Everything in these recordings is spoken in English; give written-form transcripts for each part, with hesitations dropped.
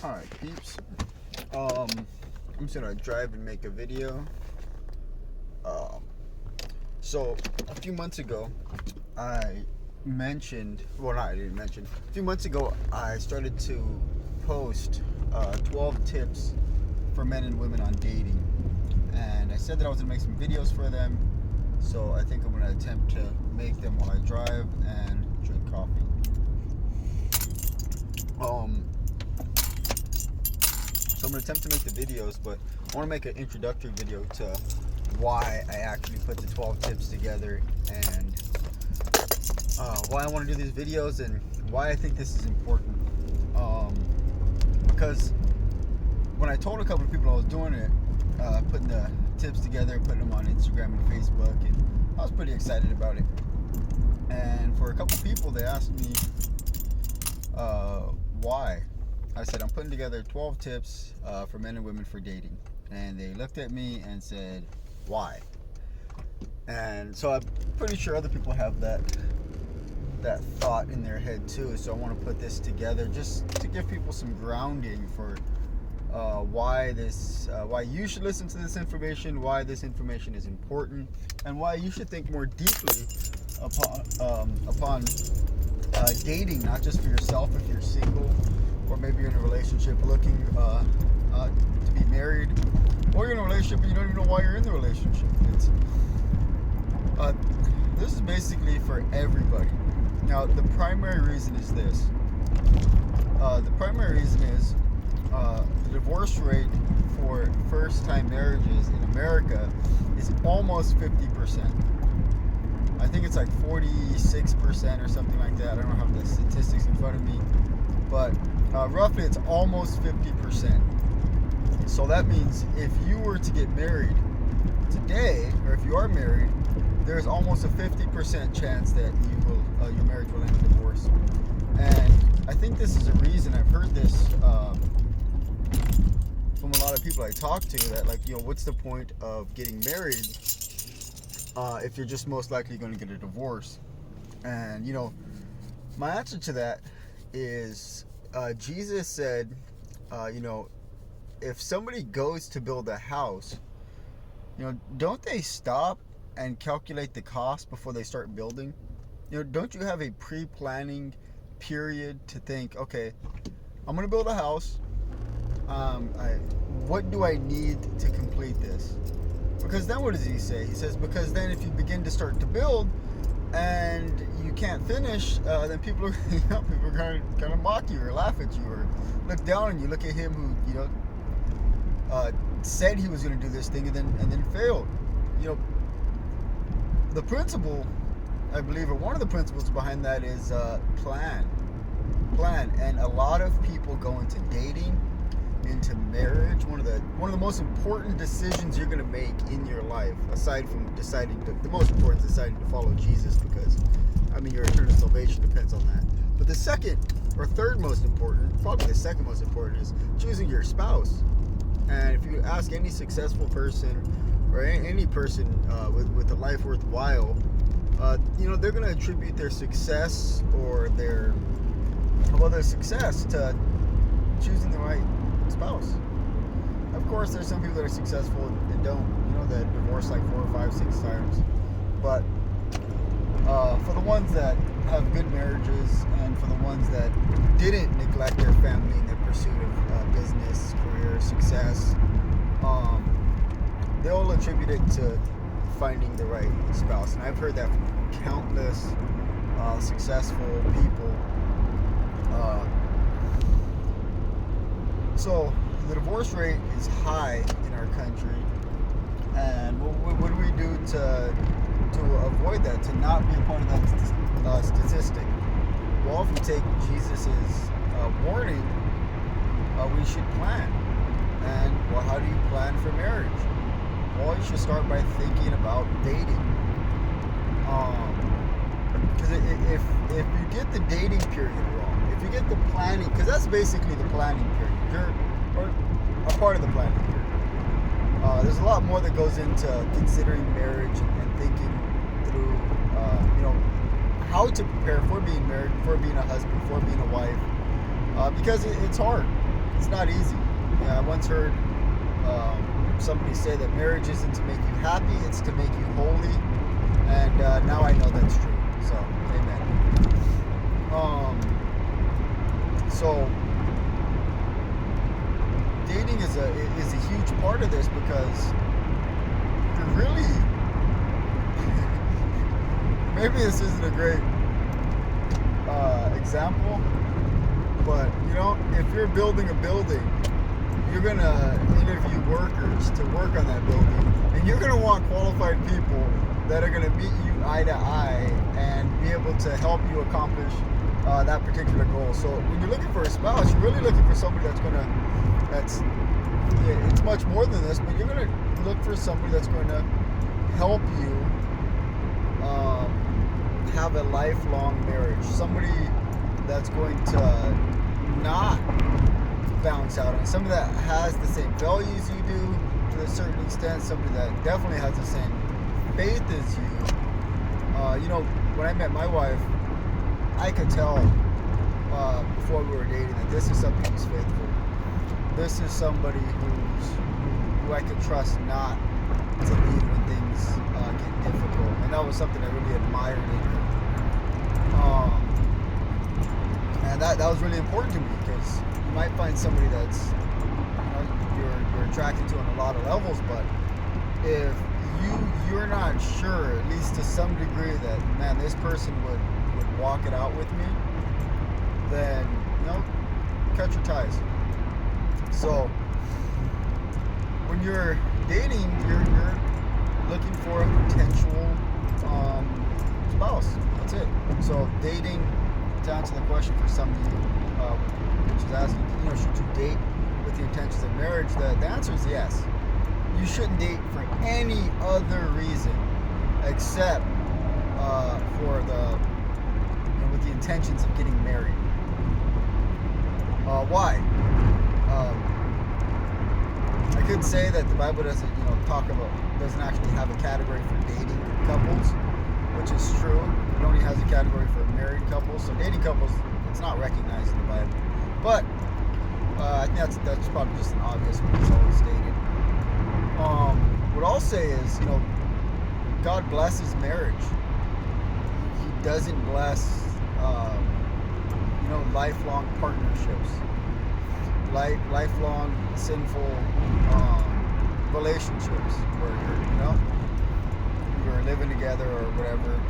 Alright, peeps. I'm just gonna drive and make a video. So a few months ago, I mentioned, well, not I didn't mention. A few months ago, I started to post 12 tips for men and women on dating, and I said that I was gonna make some videos for them. So I think I'm gonna attempt to make them while I drive and drink coffee. So I'm going to attempt to make the videos, but I want to make an introductory video to why I actually put the 12 tips together and why I want to do these videos and why I think this is important. Because when I told a couple of people I was doing it, putting the tips together, putting them on Instagram and Facebook, and I was pretty excited about it. And for a couple of people, they asked me why. I said, I'm putting together 12 tips for men and women for dating. And they looked at me and said, why? And so I'm pretty sure other people have that thought in their head too. So I want to put this together just to give people some grounding for why you should listen to this information, why this information is important, and why you should think more deeply upon dating, not just for yourself if you're single, or maybe you're in a relationship looking to be married, or you're in a relationship and you don't even know why you're in the relationship. This is basically for everybody. Now, the primary reason is this. The primary reason is the divorce rate for first-time marriages in America is almost 50%. I think it's like 46% or something like that. I don't have the statistics in front of me, but roughly it's almost 50%. So that means if you were to get married today, or if you are married, there's almost a 50% chance that your marriage will end in divorce. And I think this is a reason. I've heard this from a lot of people I talk to, that what's the point of getting married if you're just most likely going to get a divorce? And my answer to that is Jesus said, if somebody goes to build a house, don't they stop and calculate the cost before they start building? Don't you have a pre-planning period to think, okay, I'm going to build a house. What do I need to complete this? Because then what does he say? He says, because then if you begin to start to build and you can't finish, then people are going to mock you or laugh at you or look down on you. Look at him who said he was going to do this thing and then failed. The principle, I believe, or one of the principles behind that is plan. And a lot of people go into dating, into marriage, one of the most important decisions you're going to make in your life, aside from deciding the most important is deciding to follow Jesus, because your eternal salvation depends on that. But the second or third most important, probably the second most important, is choosing your spouse. And if you ask any successful person or any person with a life worthwhile, they're going to attribute their success or their success to choosing the right spouse. Of course, there's some people that are successful and don't, that divorce like 4 or 5, 6 times. But for the ones that have good marriages, and for the ones that didn't neglect their family in their pursuit of business, career, success, they'll attribute it to finding the right spouse. And I've heard that from countless successful people. So the divorce rate is high in our country, and what do we do to avoid that, to not be a part of that statistic? Well, if we take Jesus's warning, we should plan. And well, how do you plan for marriage? Well, you should start by thinking about dating. Because if you get the dating period wrong, if you get the planning, because that's basically the planning period, or a part of the planning period. There's a lot more that goes into considering marriage and thinking through, how to prepare for being married, for being a husband, for being a wife, because it's hard. it's not easy. Yeah, I once heard somebody say that marriage isn't to make you happy, it's to make you holy, and now I know that's true. So, amen. So dating is a huge part of this, because you're really maybe this isn't a great example, but if you're building a building, you're gonna interview workers to work on that building, and you're gonna want qualified people that are gonna meet you eye to eye and be able to help you accomplish that particular goal. So when you're looking for a spouse, you're really looking for somebody it's much more than this, but you're gonna look for somebody that's going to help you have a lifelong marriage. Somebody that's going to not bounce out on, somebody that has the same values you do to a certain extent, somebody that definitely has the same faith as you. When I met my wife, I could tell before we were dating that this is somebody who's faithful. This is somebody who I could trust not to leave when things get difficult, and that was something I really admired in her. And that was really important to me, because you might find somebody that's you're attracted to on a lot of levels, but if you're not sure, at least to some degree, that man, this person would walk it out with me, then cut your ties. So when you're dating, you're looking for a potential spouse. That's it. So dating, to answer the question for some of you, which is asking, should you date with the intentions of marriage? The answer is yes. You shouldn't date for any other reason except for with the intentions of getting married. Why? I could say that the Bible doesn't doesn't actually have a category for dating couples, which is true. It only has a category for married couples. So dating couples, it's not recognized in the Bible. But I think that's probably just an obvious one. It's always stated. What I'll say is, God blesses marriage. He doesn't bless, lifelong partnerships, lifelong sinful relationships where you're living together or whatever.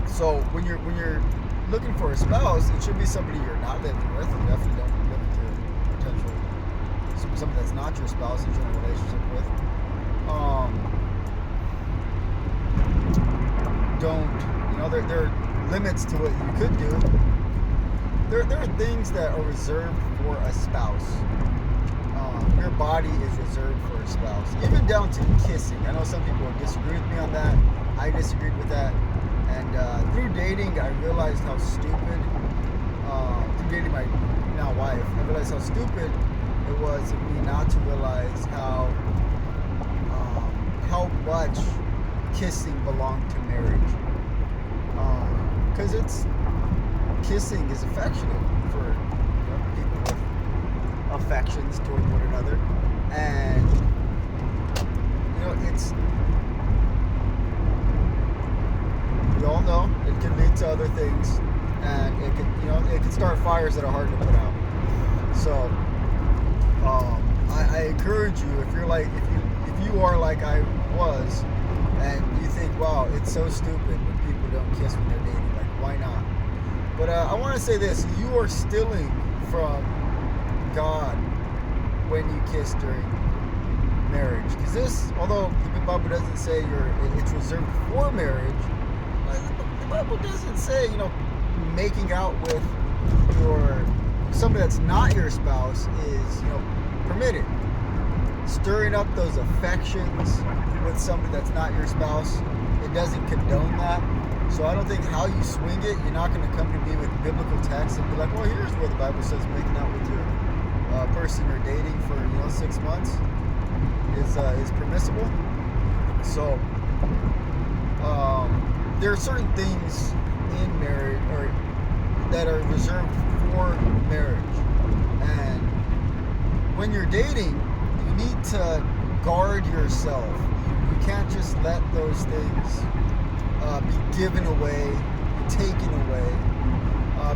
So when you're looking for a spouse, it should be somebody you're not living with. You definitely don't live with your potential somebody that's not your spouse that you're in a relationship with. There are limits to what you could do. There are things that are reserved for a spouse. Your body is reserved for a spouse, even down to kissing. I know some people disagree with me on that. I disagreed with that, and through dating, I realized how stupid. Through dating my now wife, I realized how stupid it was of me not to realize how much kissing belonged to marriage. Because kissing is affectionate for people with affections toward one another, and we all know it can lead to other things, and it can start fires that are hard to put out. So I encourage you, if you are like I was, and you think, wow, it's so stupid when people don't kiss when they're dating, like, why not? But I want to say this: you are stealing from God when you kiss during marriage, because this, although the Bible doesn't say it's reserved for marriage, the Bible doesn't say making out with somebody that's not your spouse is permitted. Stirring up those affections with somebody that's not your spouse, it doesn't condone that. So I don't think how you swing it, you're not going to come to me with biblical text and be like, well, here's where the Bible says making out with your person you're dating for 6 months is permissible. So there are certain things in marriage or that are reserved for marriage, and when you're dating, you need to guard yourself. You can't just let those things be given away, taken away.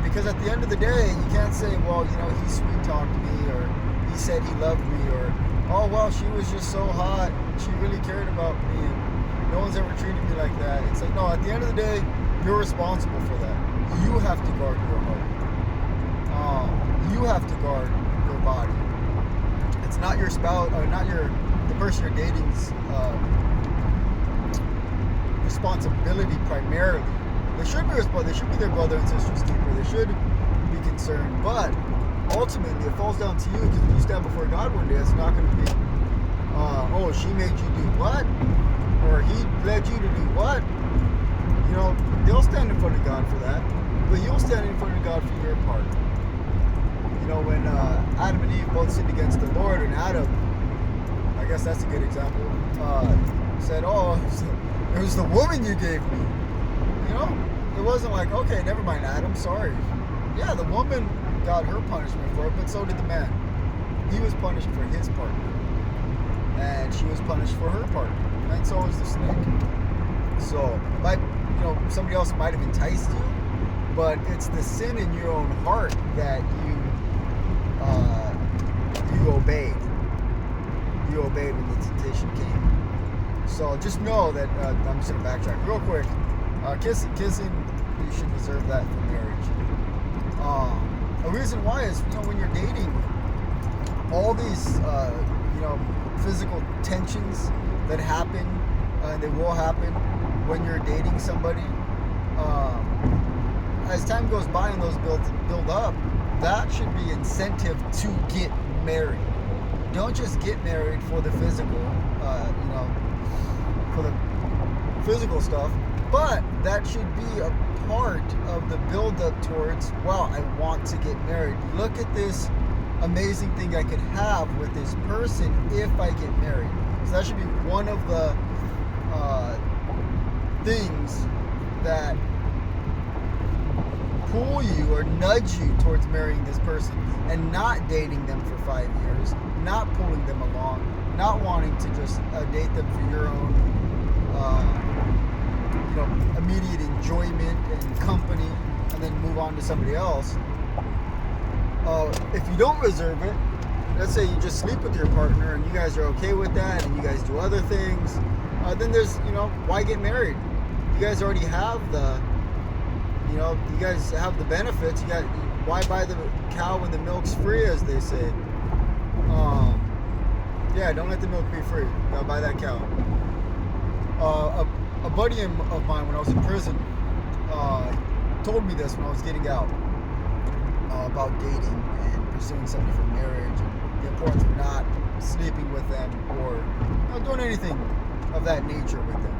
Because at the end of the day, you can't say, well, he sweet talked me, or he said he loved me, or, oh, well, she was just so hot, she really cared about me, and no one's ever treated me like that. It's like, no, at the end of the day, you're responsible for that. You have to guard your heart. You have to guard your body. It's not your spouse, or not the person you're dating's responsibility primarily. They should be responsible. They should be their brother and sister's keeper. They should be concerned. But ultimately, it falls down to you, because when you stand before God one day, it's not going to be, oh, she made you do what? Or he led you to do what? They'll stand in front of God for that. But you'll stand in front of God for your part. When Adam and Eve both sinned against the Lord, and Adam, I guess that's a good example, said, oh, it was the woman you gave me. It wasn't like, okay, never mind, Adam, sorry. Yeah, the woman got her punishment for it, but so did the man. He was punished for his partner, and she was punished for her partner, and so was the snake. So, somebody else might have enticed you, but it's the sin in your own heart that you obeyed. You obeyed when the temptation came. So just know that, I'm just going to backtrack real quick. Kissing, you should reserve that for marriage. A reason why is, when you're dating, all these, physical tensions that happen, and they will happen when you're dating somebody, as time goes by and those build up, that should be incentive to get married. Don't just get married for the physical, for the physical stuff, but that should be a part of the build-up towards, wow, I want to get married. Look at this amazing thing I could have with this person if I get married. So that should be one of the things that pull you or nudge you towards marrying this person, and not dating them for 5 years, not pulling them along, not wanting to just date them for your own immediate enjoyment and company, and then move on to somebody else. If you don't reserve it, let's say you just sleep with your partner and you guys are okay with that, and you guys do other things, then there's, why get married? You guys already have you guys have the benefits. Why buy the cow when the milk's free, as they say? Yeah, don't let the milk be free. Gotta buy that cow. A buddy of mine, when I was in prison, told me this when I was getting out, about dating and pursuing somebody for marriage, and the importance of not sleeping with them or doing anything of that nature with them,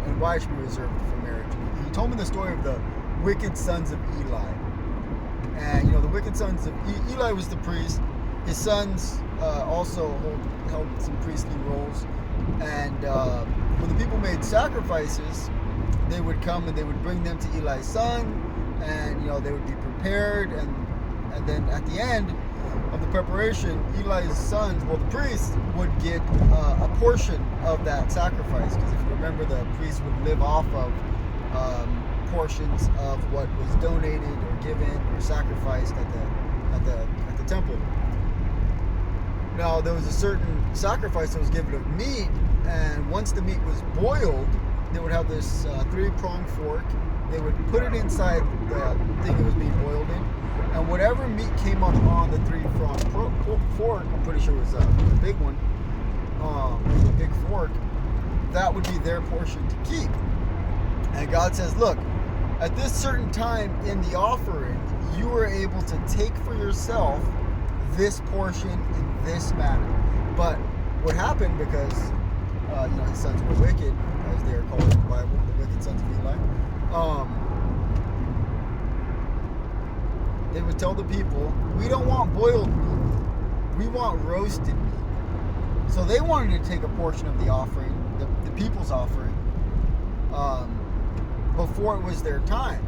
and why it should be reserved for marriage. And he told me the story of the wicked sons of Eli. And the wicked sons of Eli was the priest. His sons also held some priestly roles. And when the people made sacrifices, they would come and they would bring them to Eli's son, and they would be prepared, and then at the end of the preparation, Eli's sons, the priests, would get a portion of that sacrifice, because if you remember, the priest would live off of portions of what was donated or given or sacrificed at the temple. Now, there was a certain sacrifice that was given of meat, and once the meat was boiled, they would have this 3-pronged fork. They would put it inside the thing it was being boiled in, and whatever meat came up on the 3-pronged fork, I'm pretty sure it was a big one, a big fork, that would be their portion to keep. And God says, look, at this certain time in the offering, you were able to take for yourself this portion in this manner. But what happened, because his sons were wicked, as they are called in the Bible, the wicked sons of Eli, they would tell the people, we don't want boiled meat, we want roasted meat. So they wanted to take a portion of the offering, the people's offering, before it was their time.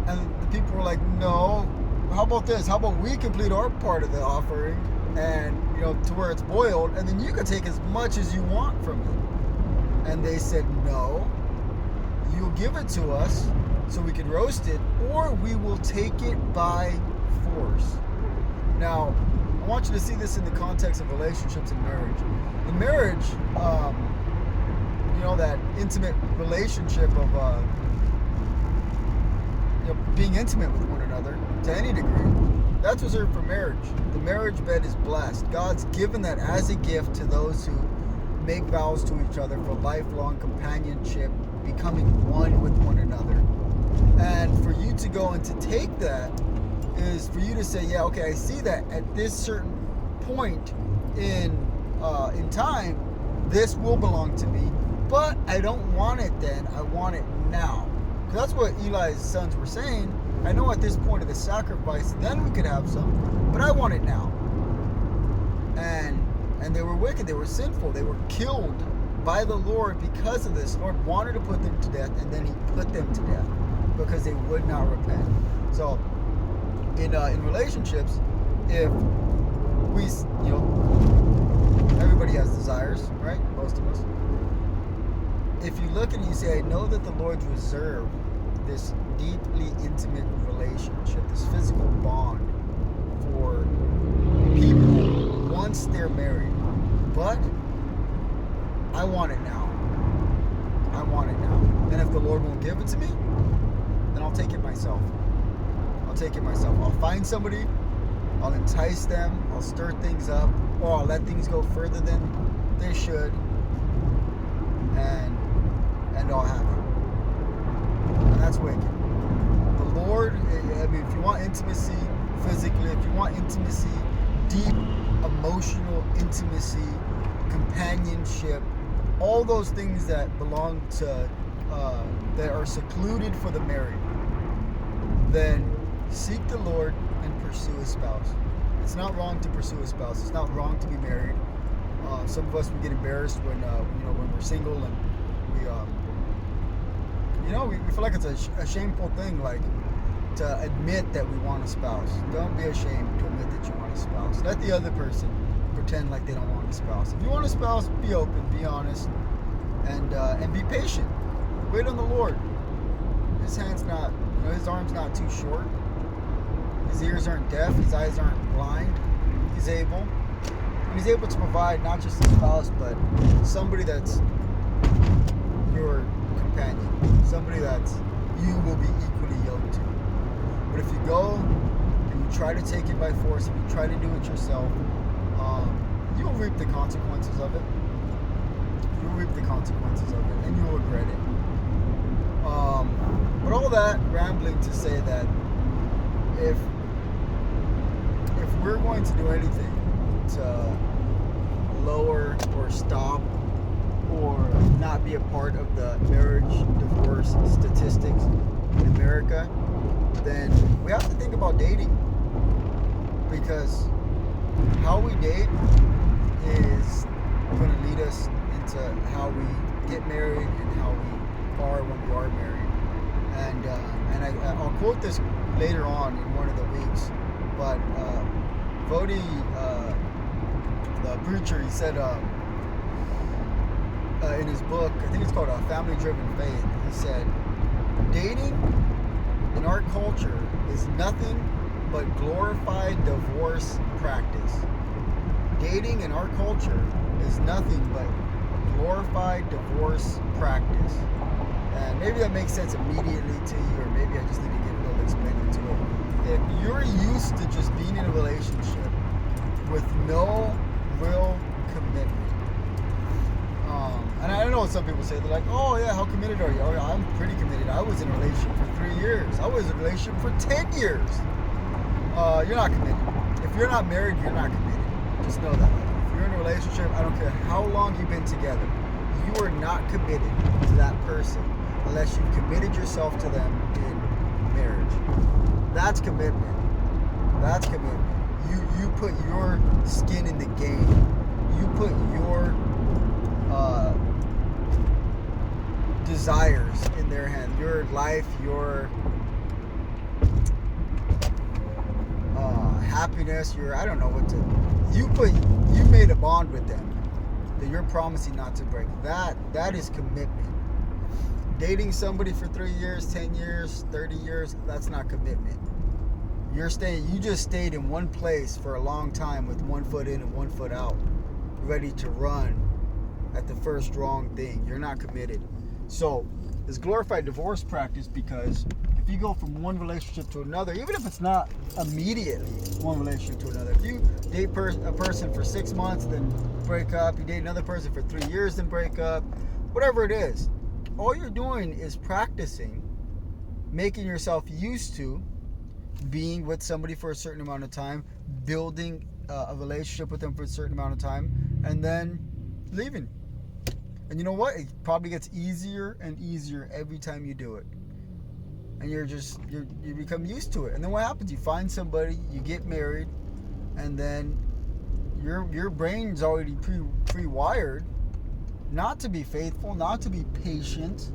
And the people were like, no, how about this? How about we complete our part of the offering and to where it's boiled, and then you can take as much as you want from it. And they said, no, you'll give it to us so we can roast it, or we will take it by force. Now, I want you to see this in the context of relationships and marriage. In marriage, that intimate relationship of being intimate with one another to any degree, that's reserved for marriage. The marriage bed is blessed. God's given that as a gift to those who make vows to each other for lifelong companionship, becoming one with one another. And for you to go and to take that is for you to say, yeah, okay, I see that at this certain point in time, this will belong to me, but I don't want it then. I want it now. Because that's what Eli's sons were saying. I know at this point of the sacrifice, then we could have some, but I want it now. And they were wicked. They were sinful. They were killed by the Lord because of this. The Lord wanted to put them to death, and then he put them to death because they would not repent. So in relationships, if we, everybody has desires, right? Most of us. If you look and you say, I know that the Lord's reserved this deeply intimate relationship, this physical bond for people once they're married, but I want it now. I want it now. And if the Lord won't give it to me, then I'll take it myself. I'll find somebody, I'll entice them, I'll stir things up, or I'll let things go further than they should, and I'll have it. And that's wicked. The Lord, if you want intimacy physically, if you want intimacy, deep emotional intimacy, companionship, all those things that belong to, that are secluded for the married, then seek the Lord and pursue a spouse. It's not wrong to pursue a spouse. It's not wrong to be married. Some of us, we get embarrassed when we're single, and we feel like it's a shameful thing, like to admit that we want a spouse. Don't be ashamed to admit that you want a spouse. Let the other person pretend like they don't want a spouse. If you want a spouse, be open, be honest, and be patient. Wait on the Lord. His arm's not too short. His ears aren't deaf. His eyes aren't blind. He's able. And he's able to provide not just a spouse, but somebody that's your companion. Somebody that's you will be equally yoked to. But if you go and you try to take it by force, if you try to do it yourself, you will reap the consequences of it. You will reap the consequences of it, and you will regret it. But all that rambling to say that if we're going to do anything to lower or stop or not be a part of the marriage divorce statistics in America, then we have to think about dating, because how we date is going to lead us into how we get married and how we are when we are married. And I'll quote this later on in one of the weeks, but Vodi, the preacher, he said in his book, I think it's called Family Driven Faith, he said, dating in our culture is nothing but glorified divorce practice. Dating in our culture is nothing but glorified divorce practice. And maybe that makes sense immediately to you, or maybe I just need to get a little explaining to it. If you're used to just being in a relationship with no real commitment, and I know some people say, they're like, oh yeah, how committed are you? Oh, yeah, I'm pretty committed. I was in a relationship for 3 years. I was in a relationship for 10 years. You're not committed. If you're not married, you're not committed. Just know that. If you're in a relationship, I don't care how long you've been together, you are not committed to that person unless you've committed yourself to them in marriage. That's commitment. That's commitment. You put your skin in the game. You put your desires in their hand. Your life, your happiness, your, I don't know what to, you made a bond with them that you're promising not to break. That is commitment. Dating somebody for 3 years, 10 years, 30 years, that's not commitment. You just stayed in one place for a long time with one foot in and one foot out, ready to run at the first wrong thing. You're not committed. So it's glorified divorce practice, because if you go from one relationship to another, even if it's not immediately one relationship to another, if you date a person for 6 months, then break up, you date another person for 3 years, then break up, whatever it is, all you're doing is practicing, making yourself used to being with somebody for a certain amount of time, building a relationship with them for a certain amount of time, and then leaving. And you know what? It probably gets easier and easier every time you do it. And you become used to it. And then what happens? You find somebody, you get married, and then your brain's already pre-wired not to be faithful, not to be patient,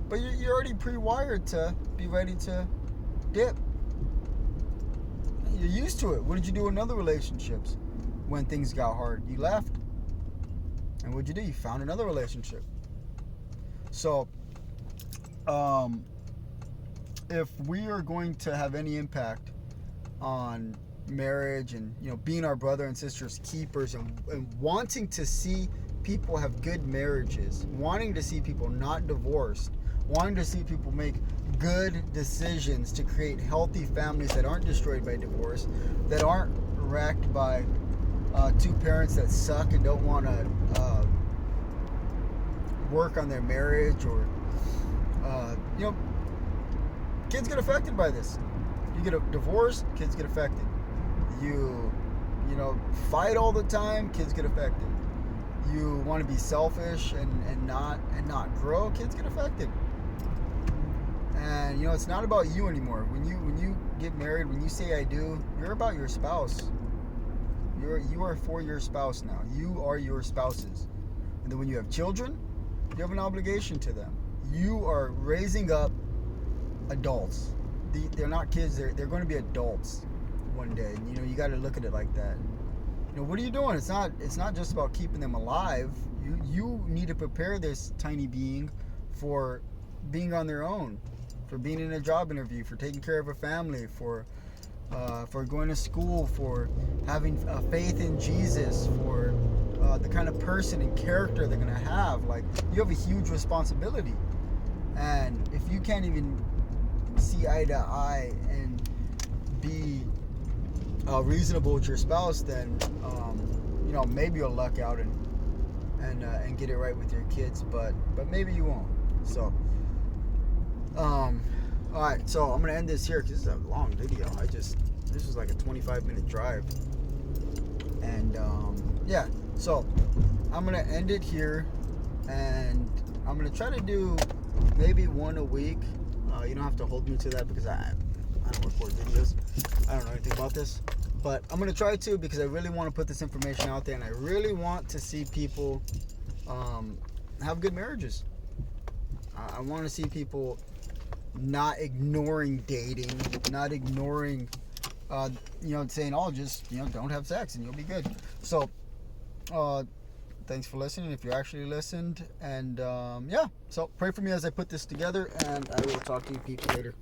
but you're already pre-wired to be ready to dip. You're used to it. What did you do in other relationships when things got hard? You left. And what'd you do? You found another relationship. So, if we are going to have any impact on marriage and, being our brother and sister's keepers, and wanting to see people have good marriages, wanting to see people not divorced, wanting to see people make good decisions to create healthy families that aren't destroyed by divorce, that aren't wrecked by two parents that suck and don't want to work on their marriage, or kids get affected by this. You get a divorce, kids get affected. You fight all the time, kids get affected. You want to be selfish and not grow, kids get affected. And it's not about you anymore. When you get married, when you say I do, you're about your spouse. You are for your spouse now. You are your spouses. And then when you have children, you have an obligation to them. You are raising up adults. They're not kids. They're going to be adults one day. And, you got to look at it like that. What are you doing? It's not just about keeping them alive. You need to prepare this tiny being for being on their own, for being in a job interview, for taking care of a family, for going to school, for having faith in Jesus, for the kind of person and character they're going to have. Like, you have a huge responsibility. And if you can't even see eye to eye and be reasonable with your spouse, then maybe you'll luck out and get it right with your kids, but maybe you won't. So alright, so I'm gonna end this here because this is a long video. This was like a 25-minute drive, and so I'm gonna end it here, and I'm gonna try to do maybe one a week. You don't have to hold me to that, because I don't record videos. I don't know anything about this, but I'm gonna try to, because I really want to put this information out there, and I really want to see people have good marriages. I want to see people not ignoring dating, not ignoring saying, just don't have sex and you'll be good. So thanks for listening, if you actually listened, and so pray for me as I put this together, and I will talk to you people later.